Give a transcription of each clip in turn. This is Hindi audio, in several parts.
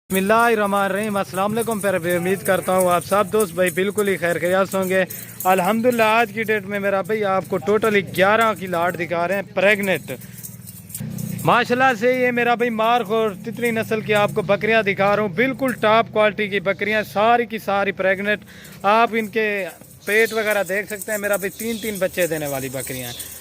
बिस्मिल्लाहिर्रहमानिर्रहीम। अस्सलाम वालेकुम। फिर भी उम्मीद करता हूँ आप सब दोस्त भाई बिल्कुल ही खैर खैरियत होंगे। अल्हम्दुलिल्लाह आज की डेट में मेरा भाई आपको टोटली 11 की लाट दिखा रहे हैं प्रेग्नेंट। माशाल्लाह से ये मेरा भाई मार्क और तितली नस्ल की आपको बकरियां दिखा रहा हूँ, बिल्कुल टॉप क्वालिटी की बकरियां, सारी की सारी प्रेग्नेंट। आप इनके पेट वगैरह देख सकते हैं। मेरा भाई 3-3 बच्चे देने वाली बकरियां हैं।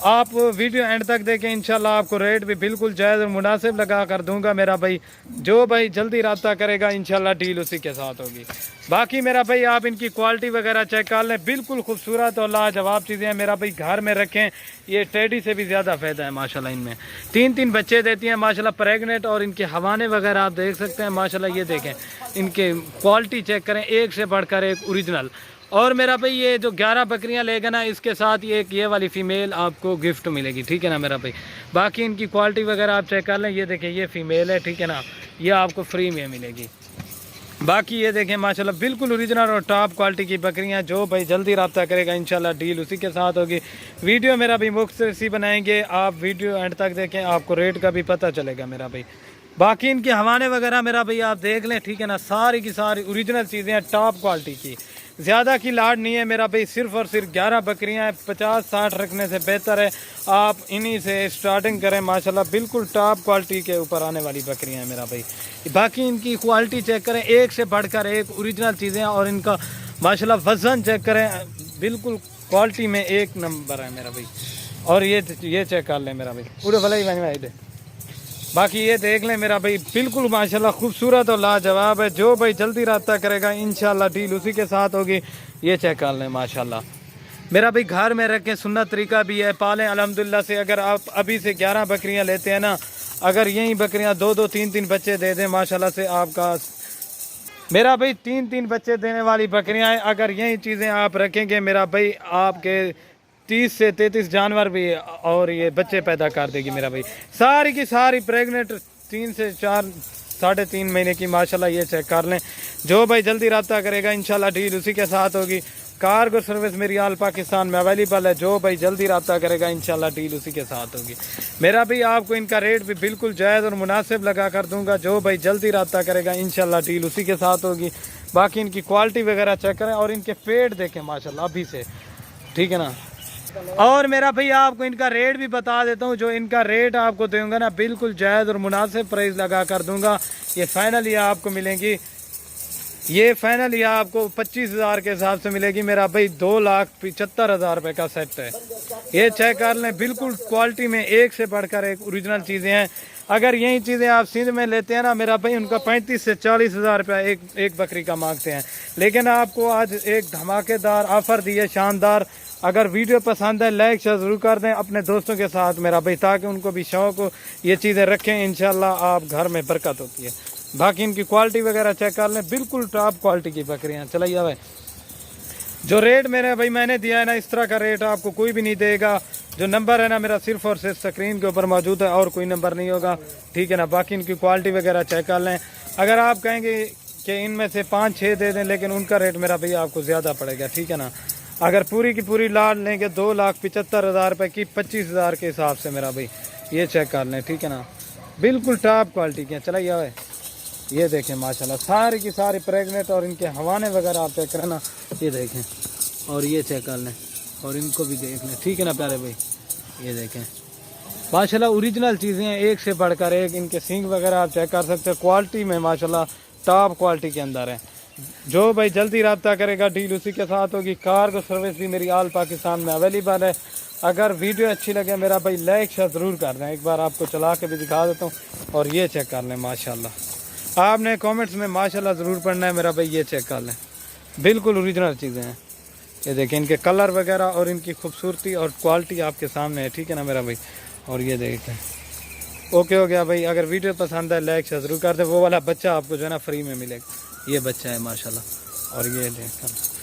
आप वीडियो एंड तक देखें, इंशाल्लाह आपको रेट भी बिल्कुल जायज़ और मुनासिब लगा कर दूंगा। मेरा भाई जो भाई जल्दी रब्ता करेगा इंशाल्लाह डील उसी के साथ होगी। बाकी मेरा भाई आप इनकी क्वालिटी वगैरह चेक कर लें, बिल्कुल खूबसूरत और लाजवाब चीज़ें हैं। मेरा भाई घर में रखें, ये टेडी से भी ज़्यादा फ़ायदा है माशाल्लाह। इनमें 3-3 बच्चे देती हैं माशाल्लाह प्रेगनेंट। और इनके हवाने वगैरह आप देख सकते हैं माशाल्लाह। ये देखें इनके क्वालिटी चेक करें, एक से बढ़कर एक ओरिजिनल। और मेरा भाई ये जो 11 बकरियां लेगा ना, इसके साथ ये वाली फ़ीमेल आपको गिफ्ट मिलेगी, ठीक है ना मेरा भाई। बाकी इनकी क्वालिटी वगैरह आप चेक कर लें। ये देखें ये फ़ीमेल है, ठीक है ना, ये आपको फ्री में मिलेगी। बाकी ये देखें माशाल्लाह बिल्कुल ओरिजिनल और टॉप क्वालिटी की बकरियां। जो भाई जल्दी रब्ता करेगा इंशाल्लाह डील उसी के साथ होगी। वीडियो मेरा भाई मुख्तसर सी बनाएंगे, आप वीडियो एंड तक देखें, आपको रेट का भी पता चलेगा मेरा भाई। बाकी इनके हवाने वगैरह मेरा भाई आप देख लें, ठीक है ना, सारी की सारी ओरिजिनल चीज़ें हैं टॉप क्वालिटी की। ज़्यादा की लाड नहीं है मेरा भाई, सिर्फ और सिर्फ 11 बकरियां हैं। 50-60 रखने से बेहतर है आप इन्हीं से स्टार्टिंग करें माशाल्लाह। बिल्कुल टॉप क्वालिटी के ऊपर आने वाली बकरियां हैं मेरा भाई। बाकी इनकी क्वालिटी चेक करें, एक से बढ़कर एक ओरिजिनल चीज़ें हैं। और इनका माशाल्लाह वज़न चेक करें, बिल्कुल क्वालिटी में एक नंबर है मेरा भाई। और ये चेक कर लें मेरा भाई, पूरे भले ही भाई। बाकी ये देख लें मेरा भाई, बिल्कुल माशाल्लाह खूबसूरत और लाजवाब है। जो भाई जल्दी रब्ता करेगा इंशाल्लाह डील उसी के साथ होगी। ये चेक कर लें माशाल्लाह मेरा भाई। घर में रखें, सुन्नत तरीका भी है, पालें अल्हम्दुलिल्लाह से। अगर आप अभी से 11 बकरियां लेते हैं ना, अगर यही बकरियां 2-2, 3-3 बच्चे दे दें माशाल्लाह से आपका मेरा भाई 3-3 बच्चे देने वाली बकरियां हैं। अगर यही चीज़ें आप रखेंगे मेरा भाई, आपके 30 से 33 जानवर भी और ये बच्चे पैदा कर देगी मेरा भाई। सारी की सारी प्रेग्नेंट 3 से 4, 3.5 महीने की माशाल्लाह। ये चेक कर लें। जो भाई जल्दी रब्ता करेगा इंशाल्लाह डील उसी के साथ होगी। कार्गो सर्विस मेरी आल पाकिस्तान में अवेलेबल है। जो भाई जल्दी रब्ता करेगा इंशाल्लाह डील उसी के साथ होगी मेरा भाई। आपको इनका रेट भी बिल्कुल जायज़ और मुनासिब लगा कर दूंगा। जो भाई जल्दी रब्ता करेगा इंशाल्लाह डील उसी के साथ होगी। बाकी इनकी क्वालिटी वगैरह चेक करें और इनके पेट देखें माशाल्लाह अभी से, ठीक है ना। और मेरा भाई आपको इनका रेट भी बता देता हूँ। जो इनका रेट आपको दूंगा ना, बिल्कुल जायज़ और मुनासिब प्राइस लगा कर दूंगा। ये फाइनल ये आपको मिलेंगी, ये फाइनल ये आपको 25,000 के हिसाब से मिलेगी मेरा भाई। 2,75,000 रुपये का सेट है। ये चेक कर लें, बिल्कुल क्वालिटी में एक से बढ़कर एक ओरिजिनल चीज़ें हैं। अगर यही चीज़ें आप सिंध में लेते हैं ना मेरा भाई, उनका 35 से 40,000 रुपया एक बकरी का मांगते हैं। लेकिन आपको आज एक धमाकेदार ऑफ़र दी है, शानदार। अगर वीडियो पसंद है लाइक शेयर ज़रूर कर दें अपने दोस्तों के साथ मेरा भाई, ताकि उनको भी शौक़ हो ये चीज़ें रखें। इंशाल्लाह आप घर में बरकत होती है। बाकी इनकी क्वालिटी वगैरह चेक कर लें, बिल्कुल टॉप क्वालिटी की बकरियाँ। चलिए भाई, जो रेट मेरे भाई मैंने दिया है ना, इस तरह का रेट आपको कोई भी नहीं देगा। जो नंबर है ना मेरा, सिर्फ और सिर्फ स्क्रीन के ऊपर मौजूद है, और कोई नंबर नहीं होगा, ठीक है ना। बाकी इनकी क्वालिटी वगैरह चेक कर लें। अगर आप कहेंगे कि इनमें से 5-6 दे दें, लेकिन उनका रेट मेरा भैया आपको ज़्यादा पड़ेगा, ठीक है ना। अगर पूरी की पूरी लाट लेंगे 2,75,000 रुपये की 25,000 के हिसाब से मेरा भाई। ये चेक कर लें, ठीक है ना, बिल्कुल टॉप क्वालिटी के। चलिए भाई, ये देखें माशाल्लाह सारी की सारी प्रेग्नेंट। और इनके हवाने वगैरह आप चेक करें ना, ये देखें। और ये चेक कर लें और इनको भी देख लें, ठीक है ना प्यारे भाई। ये देखें माशाल्लाह ओरिजिनल चीज़ें हैं, एक से बढ़कर एक। इनके सींग वगैरह आप चेक कर सकते हैं, क्वालिटी में माशाल्लाह टॉप क्वालिटी के अंदर है। जो भाई जल्दी रब्ता करेगा डील उसी के साथ होगी। कार्गो सर्विस भी मेरी आल पाकिस्तान में अवेलेबल है। अगर वीडियो अच्छी लगे मेरा भाई लाइक शेयर ज़रूर कर दें। एक बार आपको चला के भी दिखा देता हूँ। और ये चेक कर लें माशाल्लाह, आपने कमेंट्स में माशाल्लाह ज़रूर पढ़ना है मेरा भाई। ये चेक कर लें, बिल्कुल ओरिजिनल चीज़ें हैं। ये देखें इनके कलर वगैरह और इनकी खूबसूरती और क्वालिटी आपके सामने है, ठीक है ना मेरा भाई। और ये देखें, ओके हो गया भाई। अगर वीडियो पसंद है लाइक शेयर ज़रूर कर दें। वो वाला बच्चा आपको जो है ना फ्री में मिलेगा, ये बच्चा है माशाल्लाह। और ये देखें